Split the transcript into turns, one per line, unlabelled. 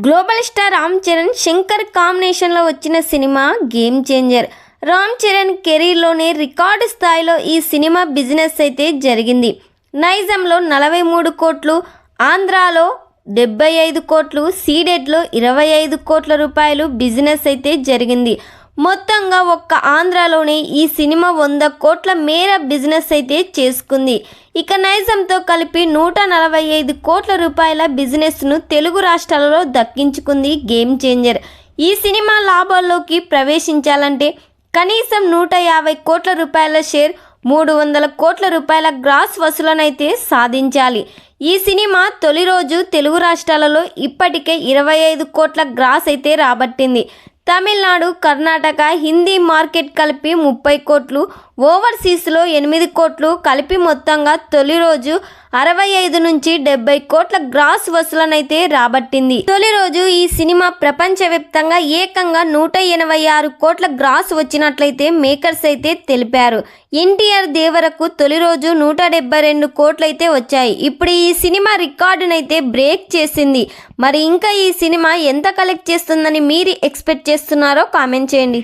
Global star Ram Charan Shankar కాంబినేషన్లో వచ్చిన సినిమా గేమ్ చేంజర్. రామ్ చరణ్ కెరీర్లోనే రికార్డు స్థాయిలో ఈ సినిమా బిజినెస్ అయితే జరిగింది. నైజంలో 43 కోట్లు, ఆంధ్రాలో 75 కోట్లు, సీడెడ్లో 25 కోట్ల రూపాయలు బిజినెస్ అయితే జరిగింది. మొత్తంగా ఒక్క ఆంధ్రాలోనే ఈ సినిమా 100 కోట్ల మేర బిజినెస్ అయితే చేసుకుంది. ఇక నైజంతో కలిపి 145 కోట్ల రూపాయల బిజినెస్ను తెలుగు రాష్ట్రాలలో దక్కించుకుంది గేమ్ చేంజర్. ఈ సినిమా లాభాల్లోకి ప్రవేశించాలంటే కనీసం 150 కోట్ల రూపాయల షేర్, 300 కోట్ల రూపాయల గ్రాస్ వసూలనైతే సాధించాలి. ఈ సినిమా తొలి రోజు తెలుగు రాష్ట్రాలలో ఇప్పటికే 25 కోట్ల గ్రాస్ అయితే రాబట్టింది. తమిళనాడు, కర్ణాటక, హిందీ మార్కెట్ కలిపి 30 కోట్లు, ఓవర్సీస్లో 8 కోట్లు కలిపి మొత్తంగా తొలి రోజు 65 నుంచి 70 కోట్ల గ్రాస్ వసూలనైతే రాబట్టింది. తొలి రోజు ఈ సినిమా ప్రపంచవ్యాప్తంగా ఏకంగా 186 కోట్ల గ్రాస్ వచ్చినట్లయితే మేకర్స్ అయితే తెలిపారు. ఎన్టీఆర్ దేవరకు తొలి రోజు 172 కోట్లయితే వచ్చాయి. ఇప్పుడు ఈ సినిమా రికార్డునైతే బ్రేక్ చేసింది. మరి ఇంకా ఈ సినిమా ఎంత కలెక్ట్ చేస్తుందని మీరు ఎక్స్పెక్ట్ చేస్తున్నారో కామెంట్ చేయండి.